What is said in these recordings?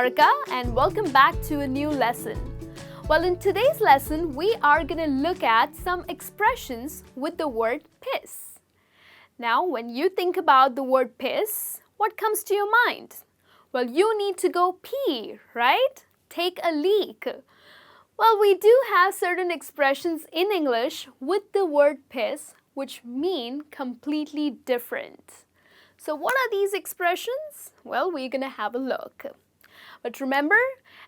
Niharika and welcome back to a new lesson. Well, in today's lesson, we are going to look at some expressions with the word piss. Now, when you think about the word piss, what comes to your mind? Well, you need to go pee, right? Take a leak. Well, we do have certain expressions in English with the word piss which mean completely different. So what are these expressions? Well, we're going to have a look. But remember,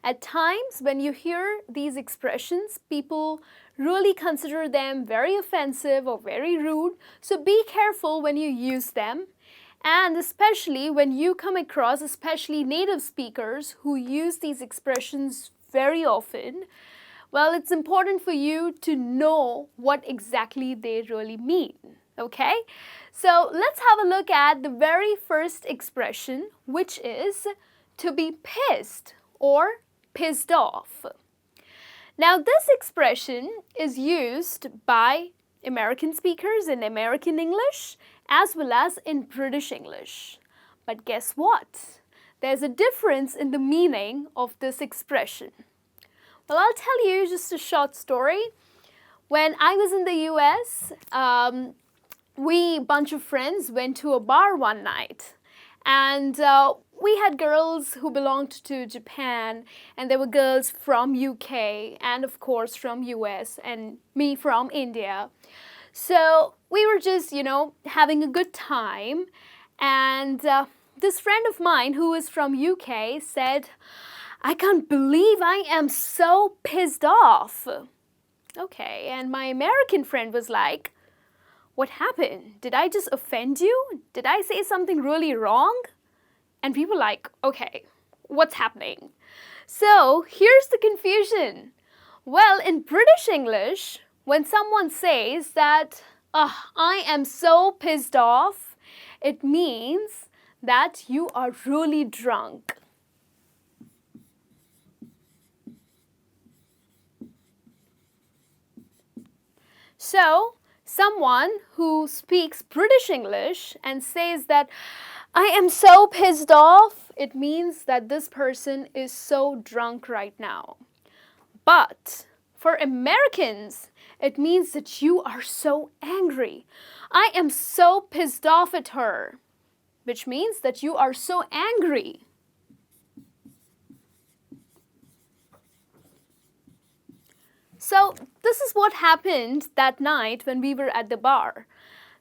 at times when you hear these expressions, people really consider them very offensive or very rude. So be careful when you use them. And especially when you come across, especially native speakers who use these expressions very often, well, it's important for you to know what exactly they really mean. Okay? So let's have a look at the very first expression, which is to be pissed or pissed off. Now, this expression is used by American speakers in American English as well as in British English. But guess what? There's a difference in the meaning of this expression. Well, I'll tell you just a short story. When I was in the US, we, bunch of friends, went to a bar one night. And we had girls who belonged to Japan, and there were girls from UK, and of course from US, and me from India. So we were just, having a good time. And this friend of mine who is from UK said, "I can't believe I am so pissed off." Okay, and my American friend was like, "What happened? Did I just offend you? Did I say something really wrong?" And people were like, "Okay, what's happening?" So here's the confusion. Well, in British English, when someone says that, "I am so pissed off," it means that you are really drunk. So, someone who speaks British English and says that, "I am so pissed off," it means that this person is so drunk right now. But for Americans, it means that you are so angry. "I am so pissed off at her," which means that you are so angry. So this is what happened that night when we were at the bar.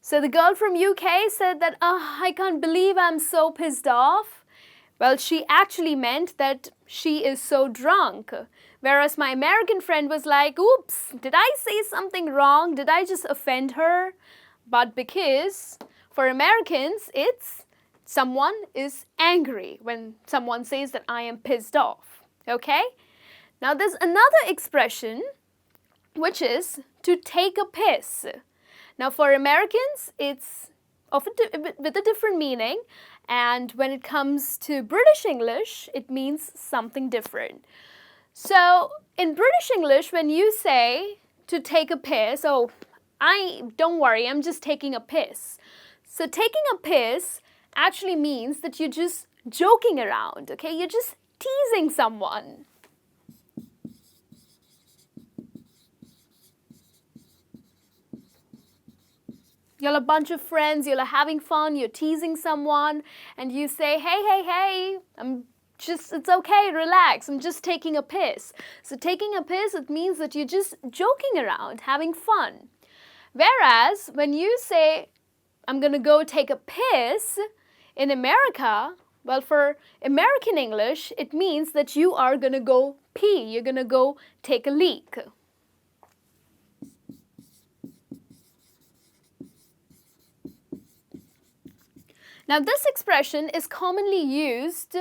So the girl from UK said that, "I can't believe I'm so pissed off." Well, she actually meant that she is so drunk. Whereas my American friend was like, "Oops, did I say something wrong? Did I just offend her?" But because for Americans, it's someone is angry when someone says that I am pissed off. Okay? Now there's another expression which is to take a piss. Now for Americans, it's often with a different meaning, and when it comes to British English, it means something different. So in British English, when you say to take a piss, don't worry, I'm just taking a piss. So taking a piss actually means that you're just joking around, okay? You're just teasing someone. You're a bunch of friends, you're having fun, you're teasing someone, and you say, hey, it's okay, relax, I'm just taking a piss. So taking a piss, it means that you're just joking around, having fun. Whereas when you say, "I'm gonna go take a piss," in America, well, for American English, it means that you are gonna go pee, you're gonna go take a leak. Now, this expression is commonly used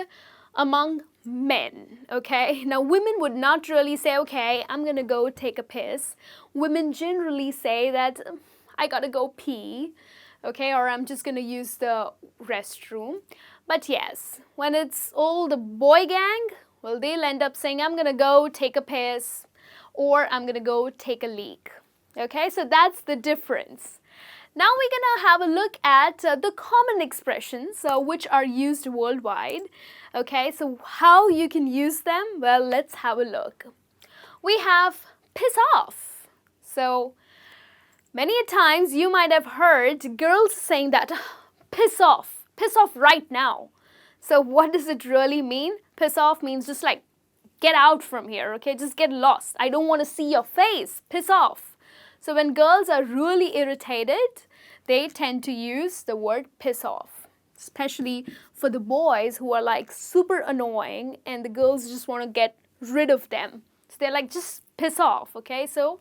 among men, okay? Now, women would not really say, "Okay, I'm gonna go take a piss." Women generally say that, "I gotta go pee," okay? Or "I'm just gonna use the restroom." But yes, when it's all the boy gang, well, they'll end up saying, "I'm gonna go take a piss," or "I'm gonna go take a leak." Okay, so that's the difference. Now we're gonna have a look at the common expressions which are used worldwide. Okay, so how you can use them? Well, let's have a look. We have piss off. So many a times you might have heard girls saying that, piss off right now. So what does it really mean? Piss off means just like, get out from here, okay? Just get lost. I don't want to see your face. Piss off. So when girls are really irritated, they tend to use the word piss off, especially for the boys who are like super annoying and the girls just want to get rid of them. So they're like, just piss off, okay? So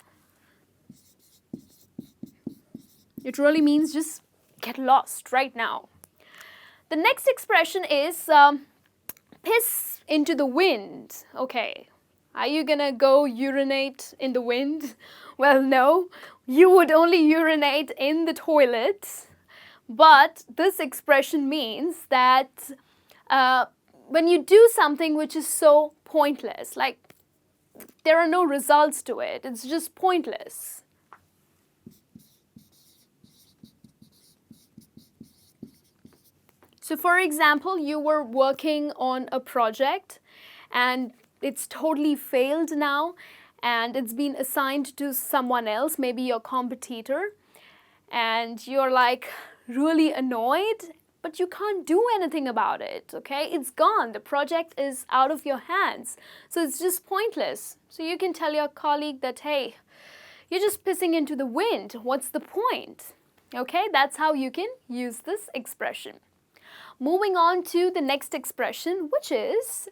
it really means just get lost right now. The next expression is piss into the wind. Okay, are you gonna go urinate in the wind? Well, no, you would only urinate in the toilet. But this expression means that when you do something which is so pointless, like there are no results to it, it's just pointless. So for example, you were working on a project and it's totally failed now and it's been assigned to someone else, maybe your competitor, and you're like really annoyed, but you can't do anything about it, okay? It's gone. The project is out of your hands. So it's just pointless. So you can tell your colleague that, hey, you're just pissing into the wind. What's the point? Okay, that's how you can use this expression. Moving on to the next expression, which is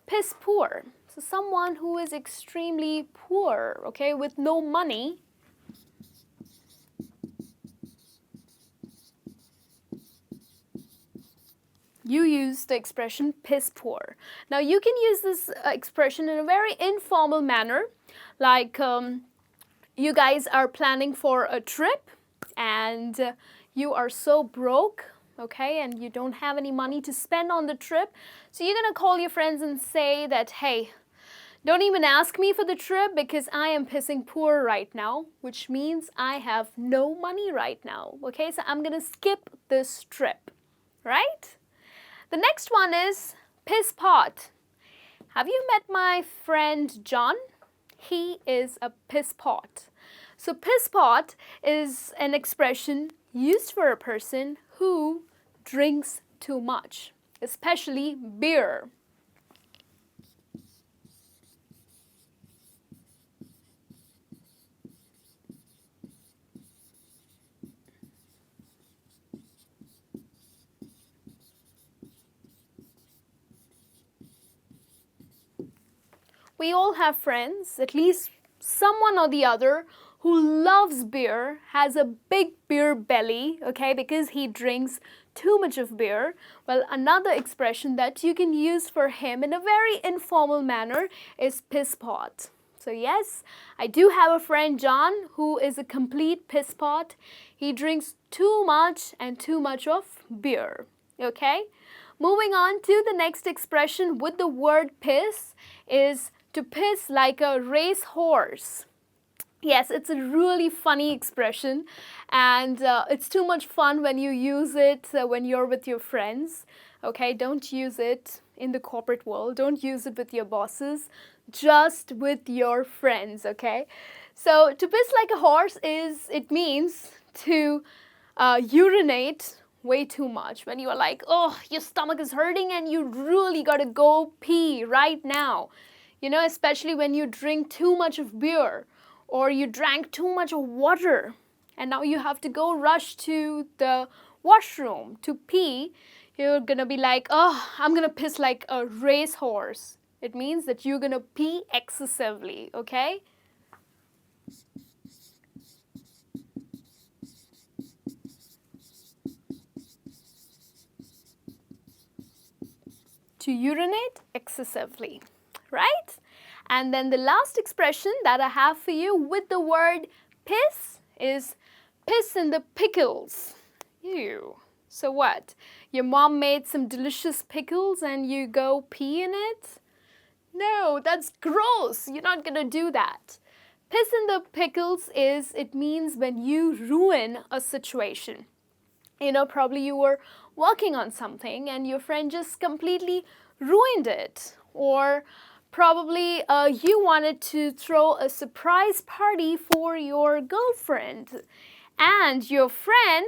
piss poor. So someone who is extremely poor, okay, with no money. You use the expression piss poor. Now you can use this expression in a very informal manner, like you guys are planning for a trip and you are so broke, okay, and you don't have any money to spend on the trip. So you're gonna call your friends and say that, hey, don't even ask me for the trip because I am pissing poor right now, which means I have no money right now, okay? So I'm gonna skip this trip, right? The next one is piss pot. Have you met my friend John? He is a piss pot. So piss pot is an expression used for a person who drinks too much, especially beer. We all have friends, at least someone or the other, who loves beer, has a big beer belly, okay, because he drinks too much of beer. Well, another expression that you can use for him in a very informal manner is piss pot. So yes, I do have a friend John who is a complete piss pot. He drinks too much and too much of beer, okay? Moving on to the next expression with the word piss is to piss like a racehorse. Yes, it's a really funny expression and it's too much fun when you use it when you're with your friends. Okay, don't use it in the corporate world. Don't use it with your bosses, just with your friends, okay? So to piss like a horse it means to urinate way too much. When you are like, oh, your stomach is hurting and you really gotta go pee right now. You know, especially when you drink too much of beer or you drank too much of water and now you have to go rush to the washroom to pee, you're gonna be like, oh, I'm gonna piss like a racehorse. It means that you're gonna pee excessively, okay? To urinate excessively, right? And then the last expression that I have for you with the word piss is piss in the pickles. Ew. So what? Your mom made some delicious pickles and you go pee in it? No, that's gross. You're not gonna do that. Piss in the pickles it means when you ruin a situation. Probably you were working on something and your friend just completely ruined it. Or probably you wanted to throw a surprise party for your girlfriend and your friend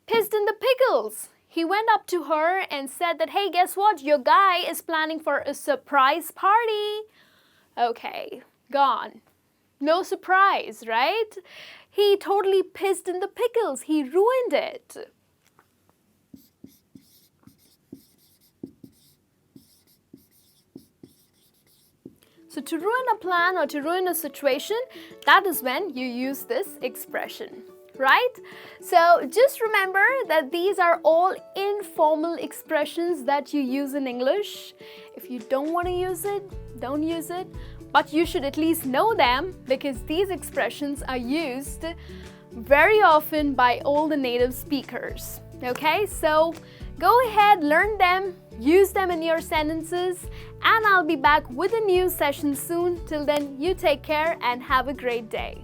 pissed in the pickles. He went up to her and said that, hey, guess what? Your guy is planning for a surprise party. Okay, gone. No surprise, right? He totally pissed in the pickles. He ruined it. So to ruin a plan or to ruin a situation, that is when you use this expression, right? So just remember that these are all informal expressions that you use in English. If you don't want to use it, don't use it. But you should at least know them because these expressions are used very often by all the native speakers. Okay, so go ahead, learn them, use them in your sentences, and I'll be back with a new session soon. Till then, you take care and have a great day.